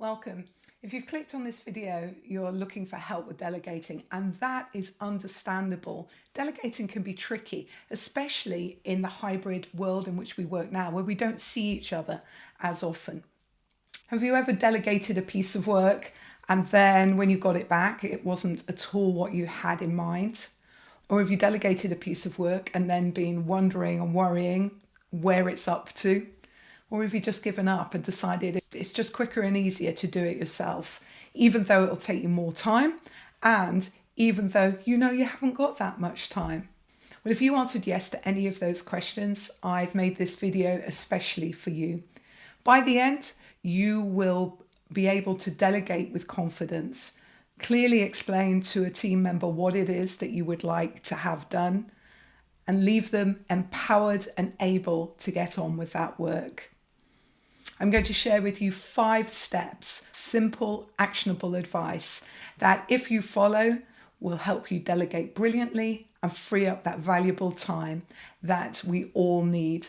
Welcome. If you've clicked on this video, you're looking for help with delegating, and that is understandable. Delegating can be tricky, especially in the hybrid world in which we work now, where we don't see each other as often. Have you ever delegated a piece of work and then when you got it back, it wasn't at all what you had in mind? Or have you delegated a piece of work and then been wondering and worrying where it's up to? Or have you just given up and decided it's just quicker and easier to do it yourself, even though it'll take you more time and even though you know you haven't got that much time? Well, if you answered yes to any of those questions, I've made this video especially for you. By the end, you will be able to delegate with confidence, clearly explain to a team member what it is that you would like to have done, and leave them empowered and able to get on with that work. I'm going to share with you 5 steps, simple, actionable advice that if you follow will help you delegate brilliantly and free up that valuable time that we all need.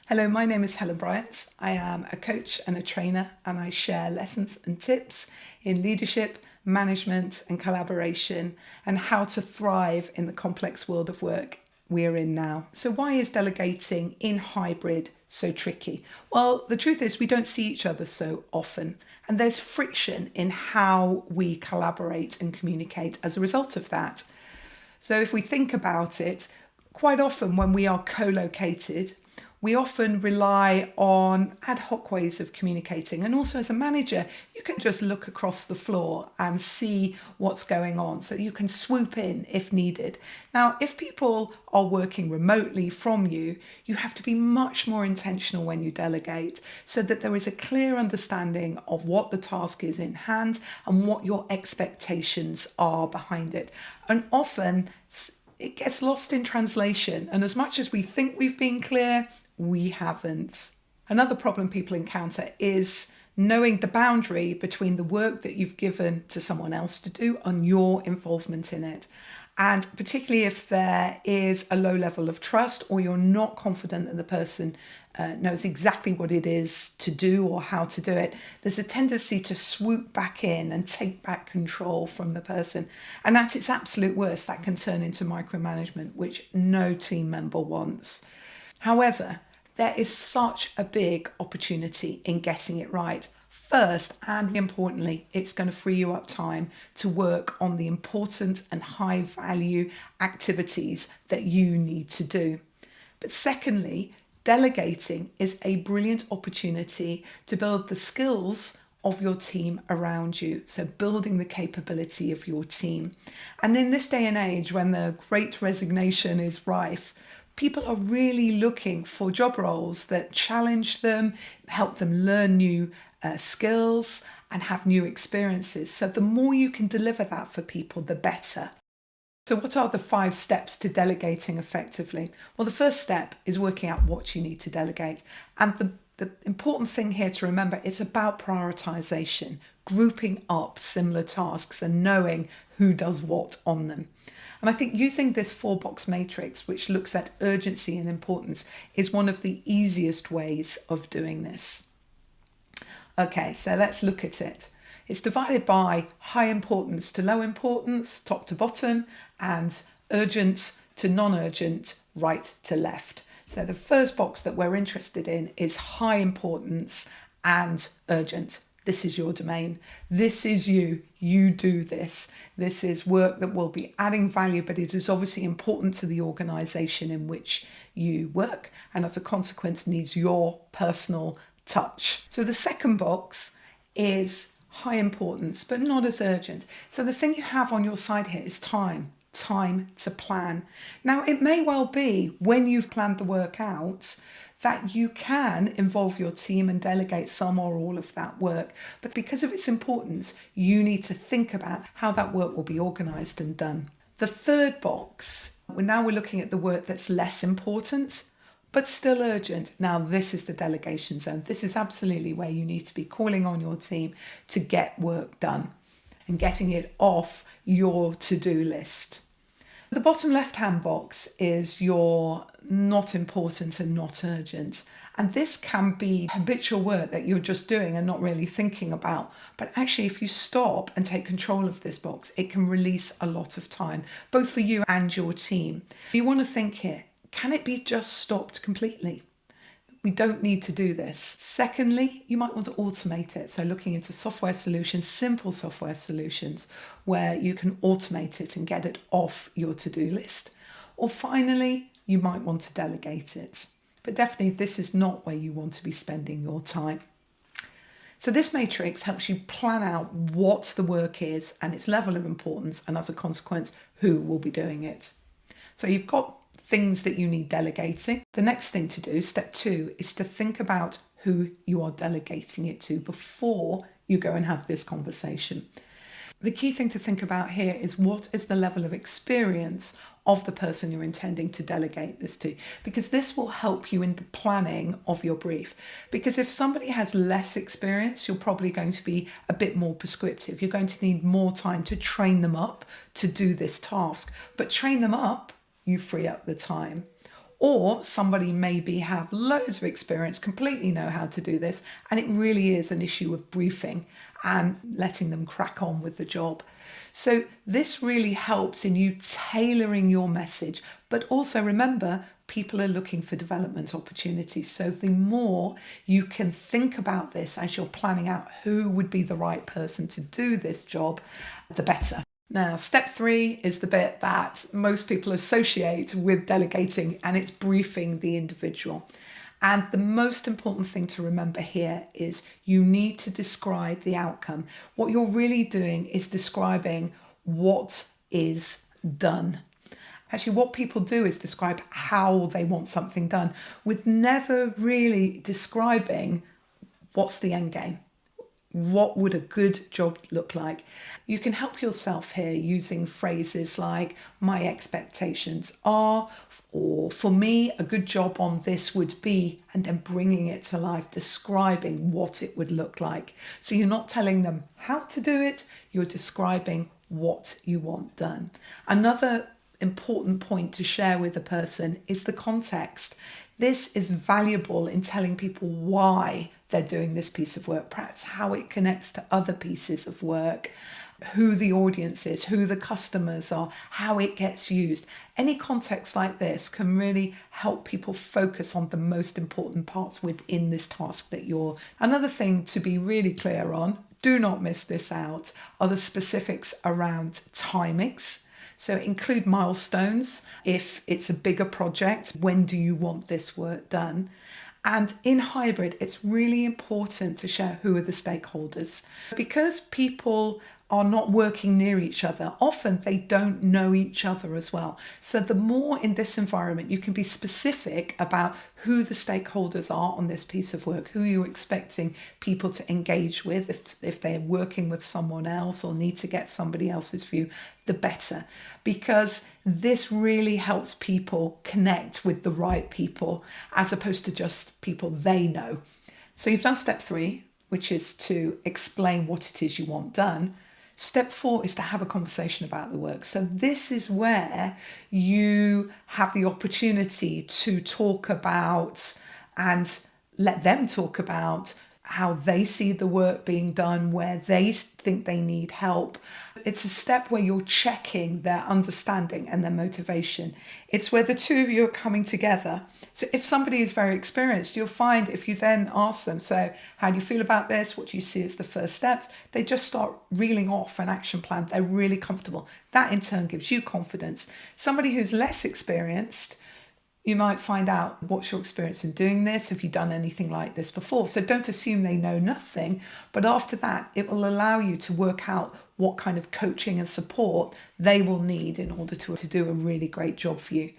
Hello, my name is Helen Bryant. I am a coach and a trainer, and I share lessons and tips in leadership, management and collaboration, and how to thrive in the complex world of work we're in now. So why is delegating in hybrid so tricky? Well, the truth is we don't see each other so often, and there's friction in how we collaborate and communicate as a result of that. So if we think about it, quite often when we are co-located, we often rely on ad hoc ways of communicating. And also as a manager, you can just look across the floor and see what's going on, so you can swoop in if needed. Now, if people are working remotely from you, you have to be much more intentional when you delegate, so that there is a clear understanding of what the task is in hand and what your expectations are behind it. And often it gets lost in translation. And as much as we think we've been clear, we haven't. Another problem people encounter is knowing the boundary between the work that you've given to someone else to do and your involvement in it. And particularly if there is a low level of trust, or you're not confident that the person knows exactly what it is to do or how to do it, there's a tendency to swoop back in and take back control from the person. And at its absolute worst, that can turn into micromanagement, which no team member wants. However, there is such a big opportunity in getting it right. First, and importantly, it's going to free you up time to work on the important and high value activities that you need to do. But secondly, delegating is a brilliant opportunity to build the skills of your team around you. So building the capability of your team. And in this day and age, when the great resignation is rife, people are really looking for job roles that challenge them, help them learn new skills and have new experiences. So the more you can deliver that for people, the better. So what are the 5 steps to delegating effectively? Well, the first step is working out what you need to delegate. And the important thing here to remember, it's about prioritization, grouping up similar tasks and knowing who does what on them. And I think using this 4-box matrix, which looks at urgency and importance, is one of the easiest ways of doing this. Okay, so let's look at it. It's divided by high importance to low importance, top to bottom, and urgent to non-urgent, right to left. So the first box that we're interested in is high importance and urgent. This is your domain. This is you. You do this. This is work that will be adding value, but it is obviously important to the organization in which you work, and as a consequence needs your personal touch. So the second box is high importance, but not as urgent. So the thing you have on your side here is time to plan. Now, it may well be when you've planned the work out that you can involve your team and delegate some or all of that work. But because of its importance, you need to think about how that work will be organized and done. The third box, we're looking at the work that's less important, but still urgent. Now, this is the delegation zone. This is absolutely where you need to be calling on your team to get work done and getting it off your to-do list. The bottom left-hand box is your not important and not urgent. And this can be habitual work that you're just doing and not really thinking about. But actually, if you stop and take control of this box, it can release a lot of time, both for you and your team. You want to think here, can it be just stopped completely? We don't need to do this. Secondly, you might want to automate it. So looking into software solutions, simple software solutions, where you can automate it and get it off your to-do list. Or finally, you might want to delegate it. But definitely this is not where you want to be spending your time. So this matrix helps you plan out what the work is and its level of importance, and as a consequence, who will be doing it. So you've got things that you need delegating. The next thing to do, step 2, is to think about who you are delegating it to before you go and have this conversation. The key thing to think about here is what is the level of experience of the person you're intending to delegate this to, because this will help you in the planning of your brief. Because if somebody has less experience, you're probably going to be a bit more prescriptive. You're going to need more time to train them up to do this task, but train them up, you free up the time. Or somebody maybe have loads of experience, completely know how to do this, and it really is an issue of briefing and letting them crack on with the job. So this really helps in you tailoring your message, but also remember, people are looking for development opportunities. So the more you can think about this as you're planning out who would be the right person to do this job, the better. Now, step 3 is the bit that most people associate with delegating, and it's briefing the individual. And the most important thing to remember here is you need to describe the outcome. What you're really doing is describing what is done. Actually, what people do is describe how they want something done, with never really describing what's the end game. What would a good job look like? You can help yourself here using phrases like, my expectations are, or for me, a good job on this would be, and then bringing it to life, describing what it would look like. So you're not telling them how to do it, you're describing what you want done. Another important point to share with a person is the context. This is valuable in telling people why they're doing this piece of work, perhaps how it connects to other pieces of work, who the audience is, who the customers are, how it gets used. Any context like this can really help people focus on the most important parts within this task that you're. Another thing to be really clear on, do not miss this out, are the specifics around timings. So include milestones. If it's a bigger project, when do you want this work done? And in hybrid, it's really important to share who are the stakeholders. Because people are not working near each other, often they don't know each other as well. So the more in this environment you can be specific about who the stakeholders are on this piece of work, who you're expecting people to engage with, if they're working with someone else or need to get somebody else's view, the better. Because this really helps people connect with the right people as opposed to just people they know. So you've done step 3, which is to explain what it is you want done. Step 4 is to have a conversation about the work. So this is where you have the opportunity to talk about and let them talk about how they see the work being done, where they think they need help. It's a step where you're checking their understanding and their motivation. It's where the two of you are coming together. So if somebody is very experienced, you'll find if you then ask them, so how do you feel about this? What do you see as the first steps? They just start reeling off an action plan. They're really comfortable. That in turn gives you confidence. Somebody who's less experienced, you might find out, what's your experience in doing this? Have you done anything like this before? So don't assume they know nothing, but after that, it will allow you to work out what kind of coaching and support they will need in order to do a really great job for you.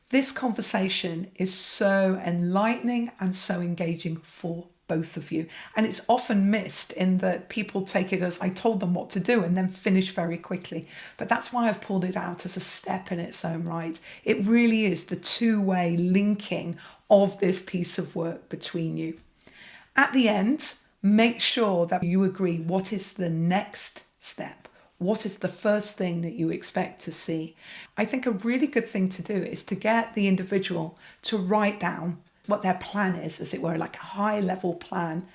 This conversation is so enlightening and so engaging for both of you. And it's often missed in that people take it as I told them what to do and then finish very quickly. But that's why I've pulled it out as a step in its own right. It really is the two-way linking of this piece of work between you. At the end, make sure that you agree what is the next step. What is the first thing that you expect to see? I think a really good thing to do is to get the individual to write down what their plan is, as it were, like a high level plan.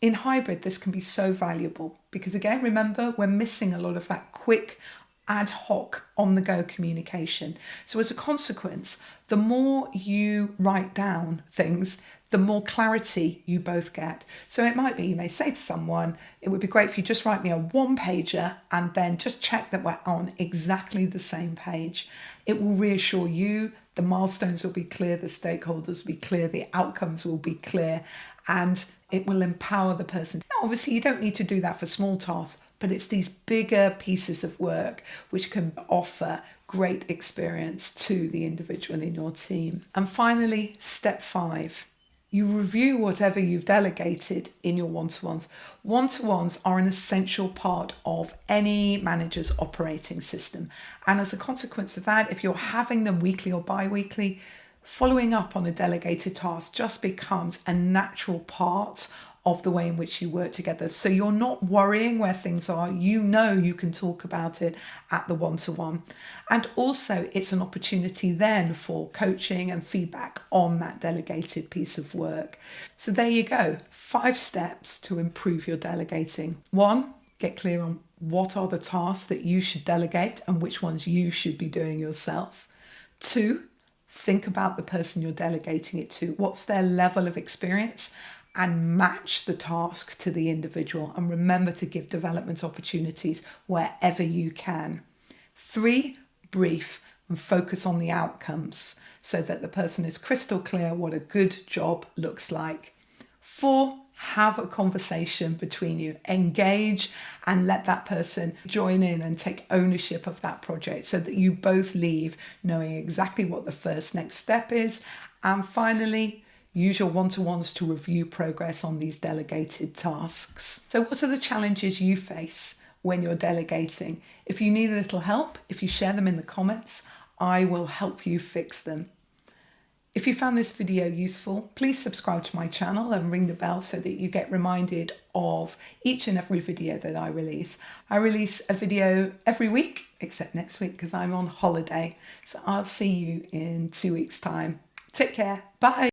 In hybrid, this can be so valuable because, again, remember, we're missing a lot of that quick, ad hoc, on the go communication. So, as a consequence, the more you write down things, the more clarity you both get. So, it might be you may say to someone, it would be great if you just write me a one pager and then just check that we're on exactly the same page. It will reassure you, the milestones will be clear, the stakeholders will be clear, the outcomes will be clear, and it will empower the person. Now, obviously, you don't need to do that for small tasks, but it's these bigger pieces of work which can offer great experience to the individual in your team. And finally, step 5. You review whatever you've delegated in your one-to-ones. One-to-ones are an essential part of any manager's operating system. And as a consequence of that, if you're having them weekly or bi-weekly, following up on a delegated task just becomes a natural part of the way in which you work together. So you're not worrying where things are. You know you can talk about it at the one-to-one. And also it's an opportunity then for coaching and feedback on that delegated piece of work. So there you go. 5 steps to improve your delegating. 1, get clear on what are the tasks that you should delegate and which ones you should be doing yourself. 2, think about the person you're delegating it to. What's their level of experience? And match the task to the individual. And remember to give development opportunities wherever you can. 3, brief and focus on the outcomes so that the person is crystal clear what a good job looks like. 4, have a conversation between you. Engage and let that person join in and take ownership of that project so that you both leave knowing exactly what the first next step is. And finally, use your one-to-ones to review progress on these delegated tasks. So what are the challenges you face when you're delegating? If you need a little help, if you share them in the comments, I will help you fix them. If you found this video useful, please subscribe to my channel and ring the bell so that you get reminded of each and every video that I release. I release a video every week, except next week because I'm on holiday. So I'll see you in 2 weeks' time. Take care. Bye.